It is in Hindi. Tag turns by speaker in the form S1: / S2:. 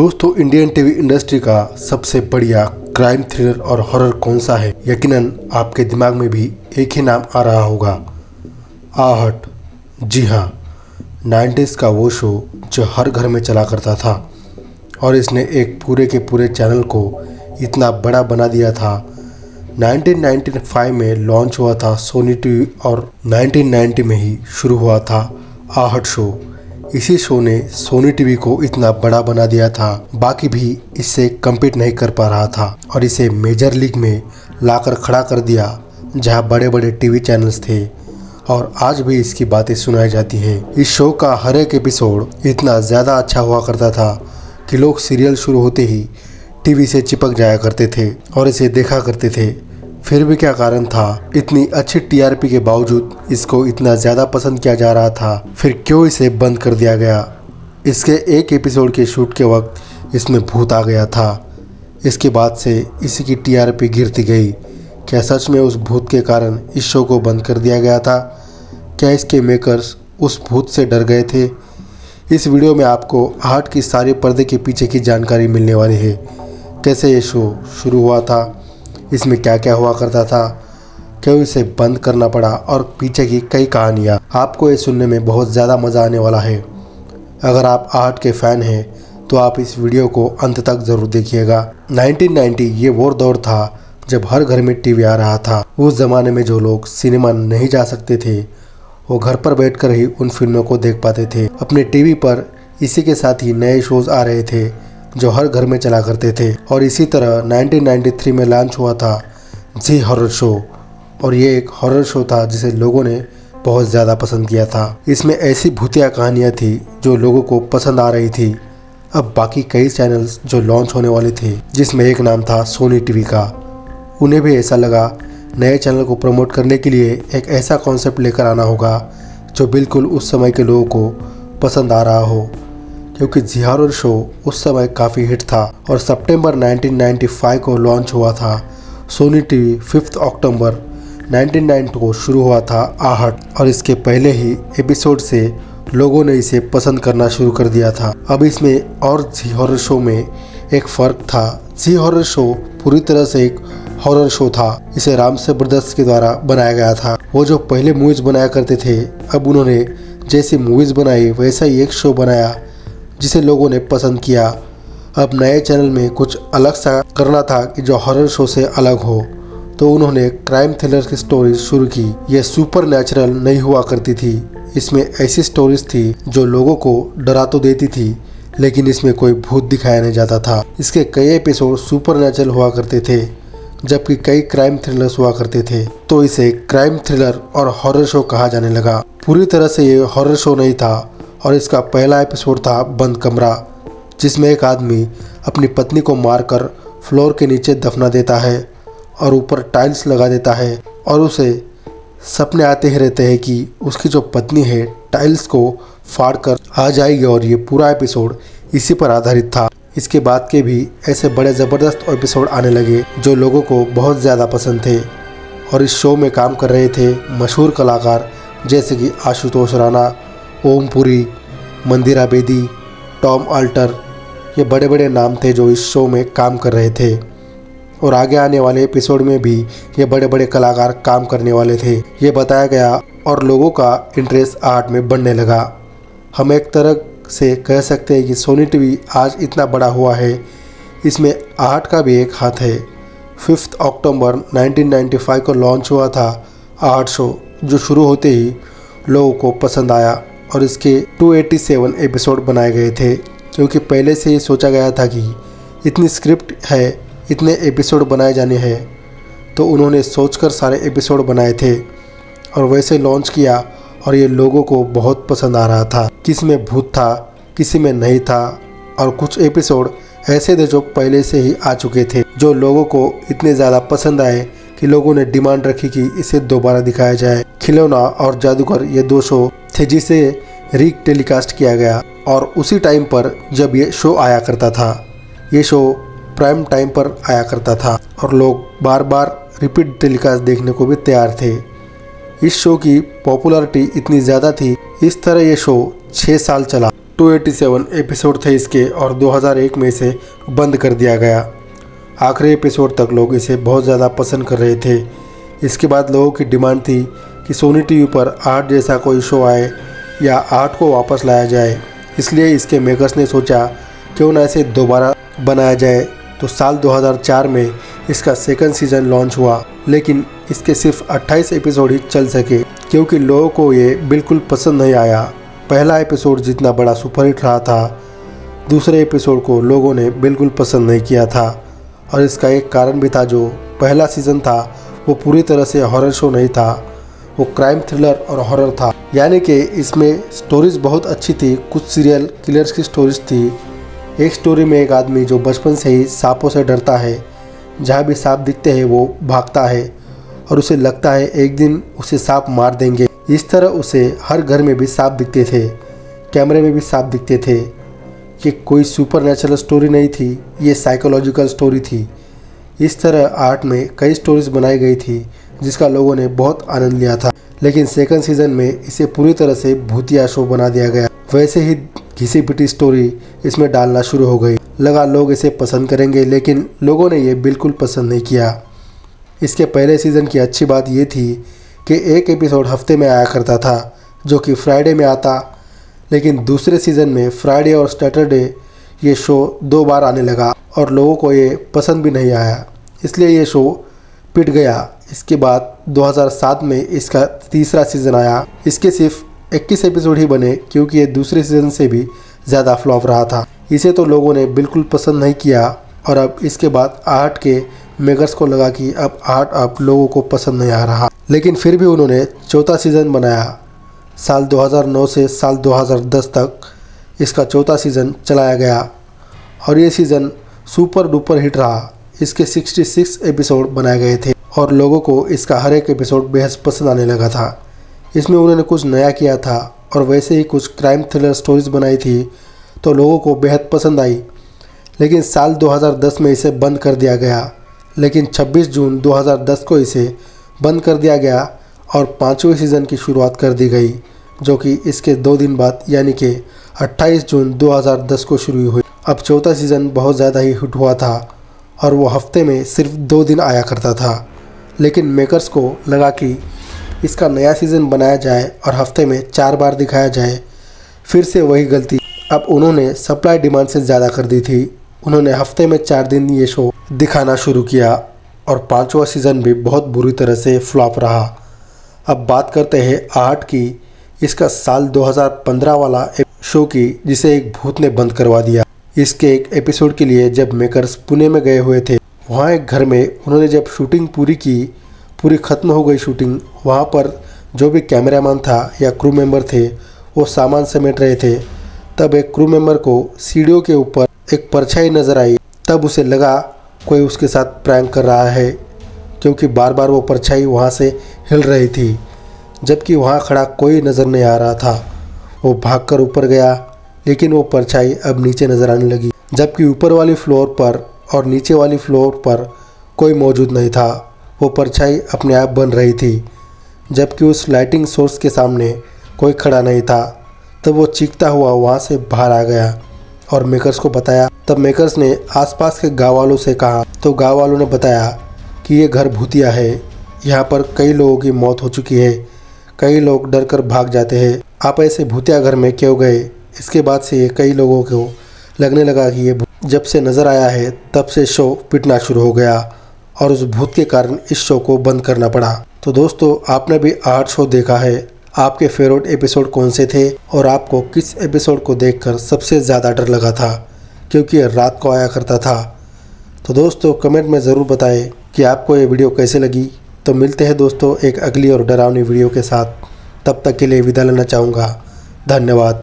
S1: दोस्तों, इंडियन टीवी इंडस्ट्री का सबसे बढ़िया क्राइम थ्रिलर और हॉरर कौन सा है? यकीनन आपके दिमाग में भी एक ही नाम आ रहा होगा, आहट। जी हाँ, 90s का वो शो जो हर घर में चला करता था और इसने एक पूरे के पूरे चैनल को इतना बड़ा बना दिया था। 1995 में लॉन्च हुआ था सोनी टीवी और 1990 में ही शुरू हुआ था आहट शो। इसी शो ने सोनी टीवी को इतना बड़ा बना दिया था, बाकी भी इससे कम्पीट नहीं कर पा रहा था और इसे मेजर लीग में लाकर खड़ा कर दिया, जहां बड़े बड़े टीवी चैनल्स थे और आज भी इसकी बातें सुनाई जाती है। इस शो का हर एक एपिसोड इतना ज़्यादा अच्छा हुआ करता था कि लोग सीरियल शुरू होते ही टीवी से चिपक जाया करते थे और इसे देखा करते थे। फिर भी क्या कारण था, इतनी अच्छी टीआरपी के बावजूद इसको इतना ज़्यादा पसंद किया जा रहा था? फिर क्यों इसे बंद कर दिया गया? इसके एक एपिसोड के शूट के वक्त इसमें भूत आ गया था। इसके बाद से इसी की टीआरपी गिरती गई। क्या सच में उस भूत के कारण इस शो को बंद कर दिया गया था? क्या इसके मेकर्स उस भूत से डर गए थे? इस वीडियो में आपको आहट की सारी पर्दे के पीछे की जानकारी मिलने वाली है। कैसे ये शो शुरू हुआ था, इसमें क्या क्या हुआ करता था, क्यों इसे बंद करना पड़ा और पीछे की कई कहानियाँ। आपको ये सुनने में बहुत ज़्यादा मज़ा आने वाला है। अगर आप आहट के फ़ैन हैं तो आप इस वीडियो को अंत तक ज़रूर देखिएगा। 1990 ये वो दौर था जब हर घर में टीवी आ रहा था। उस ज़माने में जो लोग सिनेमा नहीं जा सकते थे वो घर पर बैठकर ही उन फिल्मों को देख पाते थे। अपने टीवी पर इसी के साथ ही नए शोज़ आ रहे थे जो हर घर में चला करते थे और इसी तरह 1993 में लॉन्च हुआ था जी हॉरर शो और ये एक हॉरर शो था जिसे लोगों ने बहुत ज़्यादा पसंद किया था। इसमें ऐसी भूतिया कहानियाँ थी जो लोगों को पसंद आ रही थी। अब बाकी कई चैनल्स जो लॉन्च होने वाले थे, जिसमें एक नाम था सोनी टीवी का, उन्हें भी ऐसा लगा नए चैनल को प्रमोट करने के लिए एक ऐसा कॉन्सेप्ट लेकर आना होगा जो बिल्कुल उस समय के लोगों को पसंद आ रहा हो, क्योंकि जी हॉरर शो उस समय काफ़ी हिट था और सितंबर 1995 को लॉन्च हुआ था सोनी टीवी। 5 अक्टूबर 1990 को शुरू हुआ था आहट और इसके पहले ही एपिसोड से लोगों ने इसे पसंद करना शुरू कर दिया था। अब इसमें और जी हॉरर शो में एक फ़र्क था। जी हॉरर शो पूरी तरह से एक हॉरर शो था। इसे रामसे ब्रदर्स के द्वारा बनाया गया था। वो जो पहले मूवीज़ बनाया करते थे, अब उन्होंने जैसी मूवीज़ बनाई वैसा ही एक शो बनाया जिसे लोगों ने पसंद किया। अब नए चैनल में कुछ अलग सा करना था कि जो हॉरर शो से अलग हो, तो उन्होंने क्राइम थ्रिलर की स्टोरी शुरू की। ये सुपर नेचुरल नहीं हुआ करती थी। इसमें ऐसी स्टोरीज थी जो लोगों को डरा तो देती थी, लेकिन इसमें कोई भूत दिखाया नहीं जाता था। इसके कई एपिसोड सुपर नेचुरल हुआ करते थे, जबकि कई क्राइम थ्रिलर्स हुआ करते थे। तो इसे क्राइम थ्रिलर और हॉरर शो कहा जाने लगा। पूरी तरह से ये हॉरर शो नहीं था और इसका पहला एपिसोड था बंद कमरा, जिसमें एक आदमी अपनी पत्नी को मारकर फ्लोर के नीचे दफना देता है और ऊपर टाइल्स लगा देता है और उसे सपने आते ही रहते हैं कि उसकी जो पत्नी है टाइल्स को फाड़कर आ जाएगी और ये पूरा एपिसोड इसी पर आधारित था। इसके बाद के भी ऐसे बड़े ज़बरदस्त एपिसोड आने लगे जो लोगों को बहुत ज़्यादा पसंद थे और इस शो में काम कर रहे थे मशहूर कलाकार जैसे कि आशुतोष राणा, ओम पुरी, मंदिरा बेदी, टॉम अल्टर। ये बड़े बड़े नाम थे जो इस शो में काम कर रहे थे और आगे आने वाले एपिसोड में भी ये बड़े बड़े कलाकार काम करने वाले थे, ये बताया गया और लोगों का इंटरेस्ट आर्ट में बढ़ने लगा। हम एक तरह से कह सकते हैं कि सोनी टीवी आज इतना बड़ा हुआ है, इसमें आहट का भी एक हाथ है। 5 अक्टूबर 1995 को लॉन्च हुआ था आहट शो, जो शुरू होते ही लोगों को पसंद आया और इसके 287 एपिसोड बनाए गए थे, क्योंकि पहले से ही सोचा गया था कि इतनी स्क्रिप्ट है, इतने एपिसोड बनाए जाने हैं, तो उन्होंने सोचकर सारे एपिसोड बनाए थे और वैसे लॉन्च किया और ये लोगों को बहुत पसंद आ रहा था। किसी में भूत था, किसी में नहीं था और कुछ एपिसोड ऐसे थे जो पहले से ही आ चुके थे, जो लोगों को इतने ज़्यादा पसंद आए कि लोगों ने डिमांड रखी कि इसे दोबारा दिखाया जाए। खिलौना और जादूगर ये 2 शो थे जिसे री टेलीकास्ट किया गया और उसी टाइम पर जब ये शो आया करता था, ये शो प्राइम टाइम पर आया करता था और लोग बार बार रिपीट टेलीकास्ट देखने को भी तैयार थे। इस शो की पॉपुलैरिटी इतनी ज़्यादा थी, इस तरह ये शो 6 साल चला। 287 एपिसोड थे इसके और 2001 में इसे बंद कर दिया गया। आखिरी एपिसोड तक लोग इसे बहुत ज़्यादा पसंद कर रहे थे। इसके बाद लोगों की डिमांड थी कि सोनी टीवी पर आर्ट जैसा कोई शो आए या आर्ट को वापस लाया जाए। इसलिए इसके मेकर्स ने सोचा क्यों ना इसे दोबारा बनाया जाए। तो साल 2004 में इसका सेकंड सीज़न लॉन्च हुआ, लेकिन इसके सिर्फ 28 एपिसोड ही चल सके क्योंकि लोगों को ये बिल्कुल पसंद नहीं आया। पहला एपिसोड जितना बड़ा सुपरहिट रहा था, दूसरे एपिसोड को लोगों ने बिल्कुल पसंद नहीं किया था। और इसका एक कारण भी था, जो पहला सीज़न था वो पूरी तरह से हॉरर शो नहीं था, वो क्राइम थ्रिलर और हॉरर था। यानी कि इसमें स्टोरीज बहुत अच्छी थी, कुछ सीरियल किलर्स की स्टोरीज थी। एक स्टोरी में एक आदमी जो बचपन से ही सांपों से डरता है, जहाँ भी सांप दिखते हैं वो भागता है और उसे लगता है एक दिन उसे सांप मार देंगे। इस तरह उसे हर घर में भी सांप दिखते थे, कैमरे में भी सांप दिखते थे। ये कोई सुपर नेचुरल स्टोरी नहीं थी, ये साइकोलॉजिकल स्टोरी थी। इस तरह आर्ट में कई स्टोरीज बनाई गई थी जिसका लोगों ने बहुत आनंद लिया था। लेकिन सेकंड सीज़न में इसे पूरी तरह से भूतिया शो बना दिया गया। वैसे ही घिसी पिटी स्टोरी इसमें डालना शुरू हो गई। लगा लोग इसे पसंद करेंगे, लेकिन लोगों ने ये बिल्कुल पसंद नहीं किया। इसके पहले सीज़न की अच्छी बात ये थी कि एक एपिसोड हफ्ते में आया करता था, जो कि फ्राइडे में आता। लेकिन दूसरे सीज़न में फ्राइडे और सैटरडे ये शो 2 बार आने लगा और लोगों को ये पसंद भी नहीं आया, इसलिए ये शो पिट गया। इसके बाद 2007 में इसका तीसरा सीज़न आया। इसके सिर्फ 21 एपिसोड ही बने क्योंकि ये दूसरे सीज़न से भी ज़्यादा फ्लॉप रहा था। इसे तो लोगों ने बिल्कुल पसंद नहीं किया और अब इसके बाद आर्ट के मेकर्स को लगा कि अब लोगों को पसंद नहीं आ रहा। लेकिन फिर भी उन्होंने चौथा सीज़न बनाया। साल 2009 से साल 2010 तक इसका चौथा सीज़न चलाया गया और ये सीज़न सुपर डुपर हिट रहा। इसके 66 एपिसोड बनाए गए थे और लोगों को इसका हर एक एपिसोड बेहद पसंद आने लगा था। इसमें उन्होंने कुछ नया किया था और वैसे ही कुछ क्राइम थ्रिलर स्टोरीज बनाई थी, तो लोगों को बेहद पसंद आई। लेकिन साल 2010 में इसे बंद कर दिया गया। लेकिन 26 जून 2010 को इसे बंद कर दिया गया और 5वें सीज़न की शुरुआत कर दी गई, जो कि इसके 2 दिन बाद यानी कि 28 जून 2010 को शुरू हुई। अब चौथा सीज़न बहुत ज़्यादा ही हिट हुआ था और वो हफ्ते में सिर्फ 2 दिन आया करता था। लेकिन मेकर्स को लगा कि इसका नया सीज़न बनाया जाए और हफ्ते में 4 बार दिखाया जाए। फिर से वही गलती अब उन्होंने सप्लाई डिमांड से ज़्यादा कर दी थी। उन्होंने हफ्ते में 4 दिन ये शो दिखाना शुरू किया और 5वां सीज़न भी बहुत बुरी तरह से फ्लॉप रहा। अब बात करते हैं आर्ट की, इसका साल 2015 वाला शो की, जिसे एक भूत ने बंद करवा दिया। इसके एक एपिसोड के लिए जब मेकर्स पुणे में गए हुए थे, वहाँ एक घर में उन्होंने जब शूटिंग पूरी की, पूरी ख़त्म हो गई शूटिंग, वहाँ पर जो भी कैमरामैन था या क्रू मेंबर थे वो सामान समेट रहे थे। तब एक क्रू मेंबर को सीढ़ियों के ऊपर एक परछाई नज़र आई। तब उसे लगा कोई उसके साथ प्रैंक कर रहा है, क्योंकि बार बार वो परछाई वहाँ से हिल रही थी, जबकि वहाँ खड़ा कोई नज़र नहीं आ रहा था। वो भागकर ऊपर गया, लेकिन वो परछाई अब नीचे नज़र आने लगी, जबकि ऊपर वाली फ्लोर पर और नीचे वाली फ्लोर पर कोई मौजूद नहीं था। वो परछाई अपने आप बन रही थी, जबकि उस लाइटिंग सोर्स के सामने कोई खड़ा नहीं था। तब वो चीखता हुआ वहाँ से बाहर आ गया और मेकर्स को बताया। तब मेकर्स ने आसपास के गाँव वालों से कहा, तो गाँव वालों ने बताया कि ये घर भूतिया है, यहाँ पर कई लोगों की मौत हो चुकी है, कई लोग डर कर भाग जाते हैं, आप ऐसे भूतिया घर में क्यों गए। इसके बाद से ये कई लोगों को लगने लगा कि ये जब से नज़र आया है तब से शो पिटना शुरू हो गया और उस भूत के कारण इस शो को बंद करना पड़ा। तो दोस्तों, आपने भी आर्ट शो देखा है, आपके फेवरेट एपिसोड कौन से थे और आपको किस एपिसोड को देखकर सबसे ज़्यादा डर लगा था, क्योंकि ये रात को आया करता था। तो दोस्तों, कमेंट में ज़रूर बताएं कि आपको ये वीडियो कैसे लगी। तो मिलते हैं दोस्तों एक अगली और डरावनी वीडियो के साथ। तब तक के लिए विदा लेना चाहूँगा। धन्यवाद।